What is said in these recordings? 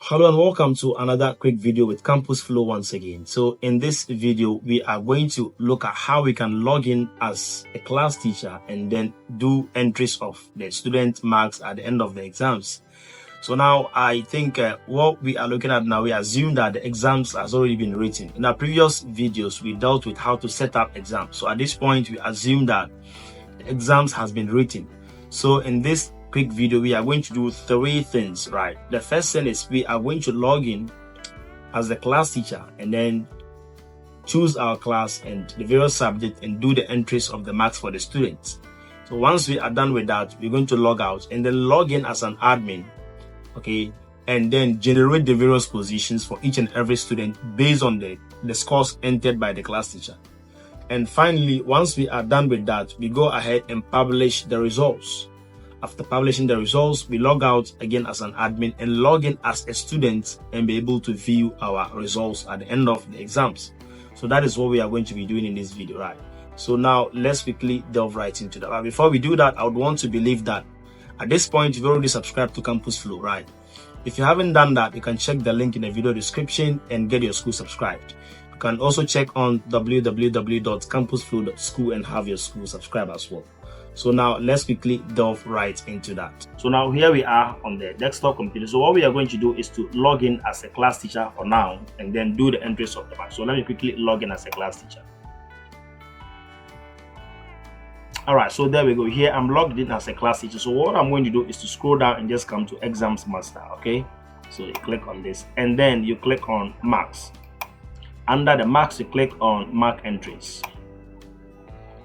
Hello and welcome to another quick video with CampusFlow once again. So in this video, we are going to look at how we can log in as a class teacher and then do entries of the student marks at the end of the exams. So now I think what we are looking at now, we assume that the exams has already been written. In our previous videos, we dealt with how to set up exams. So at this point, we assume that the exams has been written. So in this quick video, we are going to do three things, right? The first thing is we are going to log in as the class teacher and then choose our class and the various subjects and do the entries of the marks for the students. So once we are done with that, we're going to log out and then log in as an admin, okay, and then generate the various positions for each and every student based on the scores entered by the class teacher. And finally, once we are done with that, we go ahead and publish the results. After publishing the results, we log out again as an admin and log in as a student and be able to view our results at the end of the exams. So that is what we are going to be doing in this video, right? So now let's quickly delve right into that. But before we do that, I would want to believe that at this point, you've already subscribed to CampusFlow, right? If you haven't done that, you can check the link in the video description and get your school subscribed. You can also check on www.campusflow.school and have your school subscribe as well. So now let's quickly delve right into that. So now here we are on the desktop computer. So what we are going to do is to log in as a class teacher for now and then do the entries of the mark. So let me quickly log in as a class teacher. All right, so there we go. Here I'm logged in as a class teacher. So what I'm going to do is to scroll down and just come to exams master. Okay, so you click on this and then you click on marks. Under the marks, you click on mark entries.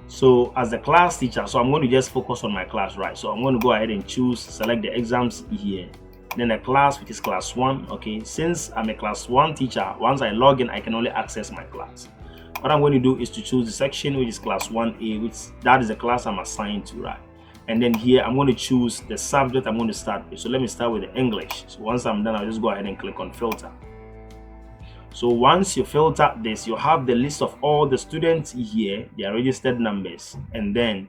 So as a class teacher, so I'm going to just focus on my class, right? So I'm going to go ahead and select the exams here. Then the class, which is class 1. Okay, since I'm a class 1 teacher, once I log in, I can only access my class. What I'm going to do is to choose the section, which is class 1A, which that is the class I'm assigned to, right? And then here, I'm going to choose the subject I'm going to start with. So let me start with the English. So once I'm done, I'll just go ahead and click on filter. So once you filter this, you have the list of all the students here, their registered numbers, and then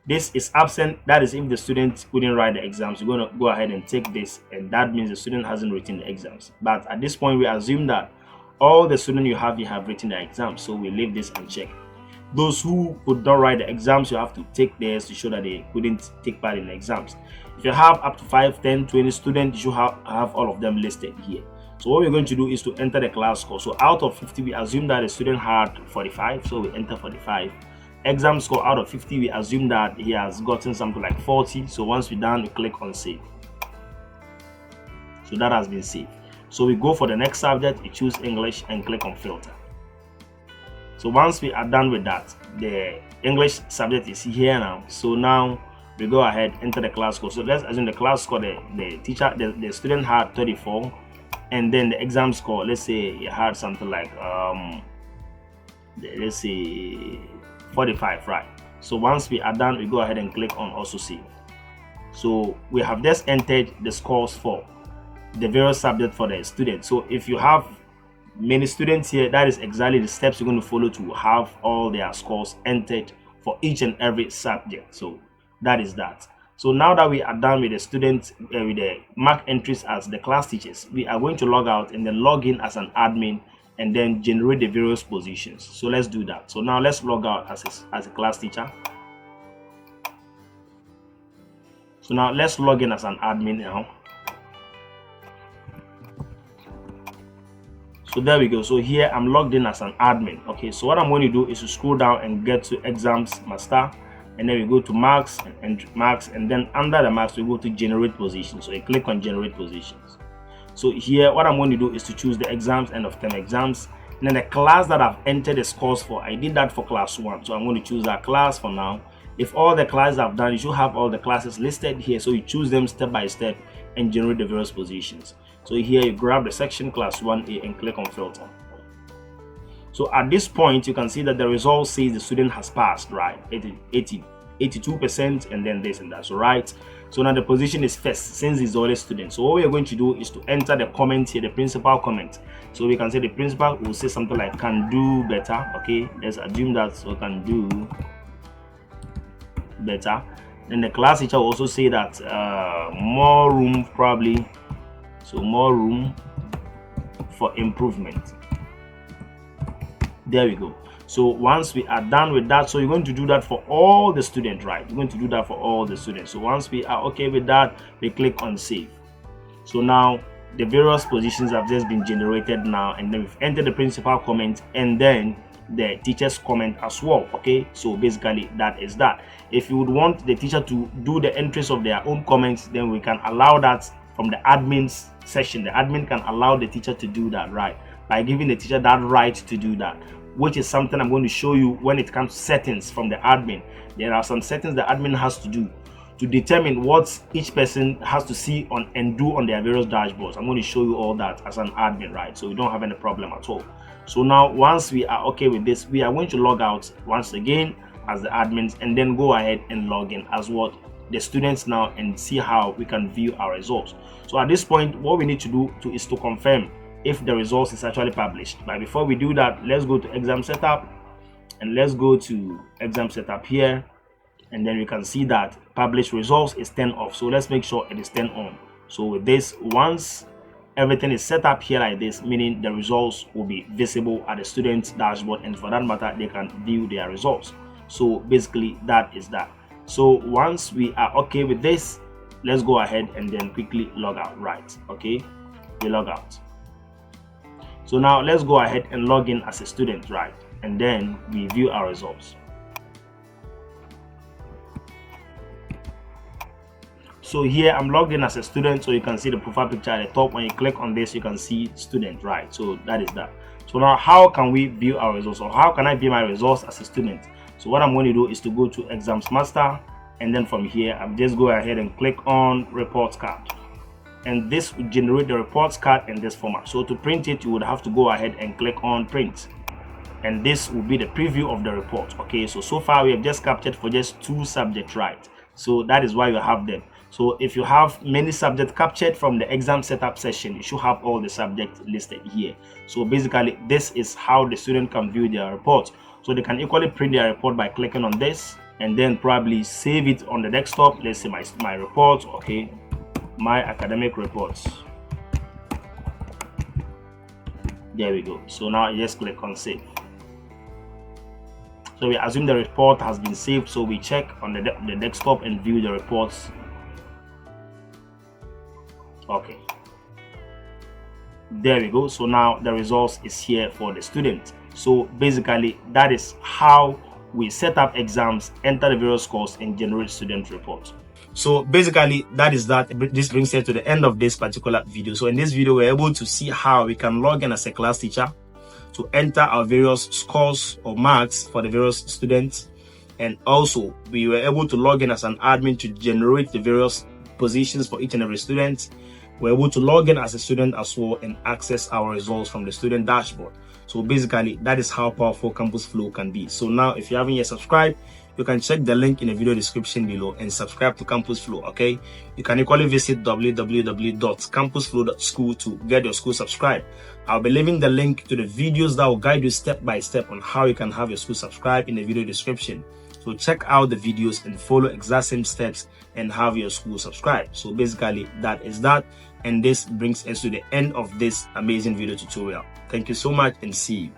this is absent. That is if the student couldn't write the exams. You're going to go ahead and take this, and that means the student hasn't written the exams. But at this point, we assume that all the students you have written the exams, so we leave this unchecked. Those who could not write the exams, you have to take theirs to show that they couldn't take part in the exams. If you have up to 5, 10, 20 students, you should have all of them listed here. So what we're going to do is to enter the class score. So out of 50, we assume that the student had 45, so we enter 45. Exam score out of 50, we assume that he has gotten something like 40. So once we're done, we click on save. So that has been saved. So we go for the next subject, we choose English and click on filter. So once we are done with that, the English subject is here now. So now we go ahead, enter the class score. So let's assume the class score, the student had 34. And then the exam score, let's say it had something like let's say 45, right? So once we are done, we go ahead and click on also save. So we have just entered the scores for the various subjects for the students. So if you have many students here, that is exactly the steps you're going to follow to have all their scores entered for each and every subject. So that is that. So now that we are done with the students, with the mark entries as the class teachers, we are going to log out and then log in as an admin and then generate the various positions. So let's do that. So now let's log out as a class teacher. So now let's log in as an admin now. So there we go. So here I'm logged in as an admin. Okay, so what I'm going to do is to scroll down and get to exams master. And then we go to marks and then under the marks we go to generate positions. So you click on generate positions. So here what I'm going to do is to choose the exams, end of term exams, and then the class that I've entered the scores for. I did that for class 1, so I'm going to choose that class for now. If all the classes I've done, you should have all the classes listed here, so you choose them step by step and generate the various positions. So here you grab the section class 1A and click on filter. So at this point, you can see that the result says the student has passed, right? 82%, and then this and that. So right. So now the position is first since he's already a student. So what we are going to do is to enter the comment here, the principal comment. So we can say the principal will say something like can do better. Okay, let's assume that so can do better. Then the class teacher will also say that more room probably. So more room for improvement. There we go. So once we are done with that, so you're going to do that for all the students, right? You're going to do that for all the students. So once we are okay with that, we click on save. So now the various positions have just been generated now, and then we've entered the principal comment and then the teacher's comment as well. Okay, so basically that is that. If you would want the teacher to do the entries of their own comments, then we can allow that from the admin's session. The admin can allow the teacher to do that, right, by giving the teacher that right to do that, which is something I'm going to show you when it comes to settings from the admin. There are some settings the admin has to do to determine what each person has to see on and do on their various dashboards. I'm going to show you all that as an admin, right? So we don't have any problem at all. So now once we are okay with this, we are going to log out once again as the admins, and then go ahead and log in as what the students now, and see how we can view our results. So at this point, what we need to do is to confirm if the results is actually published. But before we do that, let's go to exam setup, and let's go to exam setup here, and then we can see that publish results is turned off. So let's make sure it is turned on. So with this, once everything is set up here like this, meaning the results will be visible at the student's dashboard, and for that matter, they can view their results. So basically that is that. So once we are okay with this, let's go ahead and then quickly log out, right? Okay, we log out. So now let's go ahead and log in as a student, right? And then we view our results. So here I'm logged in as a student, so you can see the profile picture at the top. When you click on this, you can see student, right? So that is that. So now how can we view our results, or how can I view my results as a student? So what I'm going to do is to go to Exams Master, and then from here I'm just go ahead and click on Reports Card, and this will generate the reports card in this format. So to print it, you would have to go ahead and click on Print, and this will be the preview of the report. Okay, so far we have just captured for just 2 subjects, right? So that is why you have them. So if you have many subjects captured from the exam setup session, you should have all the subjects listed here. So basically this is how the student can view their report. So they can equally print their report by clicking on this, and then probably save it on the desktop. Let's say my reports, okay, my academic reports. There we go. So now I just click on save. So we assume the report has been saved, so we check on the desktop and view the reports. Okay, there we go. So now the results is here for the student. So basically that is how we set up exams, enter the various scores, and generate student reports. So basically that is that. This brings us to the end of this particular video. So in this video, we're able to see how we can log in as a class teacher to enter our various scores or marks for the various students, and also we were able to log in as an admin to generate the various positions for each and every student. We're able to log in as a student as well and access our results from the student dashboard. So basically that is how powerful CampusFlow can be. So now if you haven't yet subscribed, you can check the link in the video description below and subscribe to CampusFlow. Okay, you can equally visit www.campusflow.school to get your school subscribed. I'll be leaving the link to the videos that will guide you step by step on how you can have your school subscribed in the video description. So check out the videos and follow exact same steps and have your school subscribed. So basically that is that, and this brings us to the end of this amazing video tutorial. Thank you so much, and see you.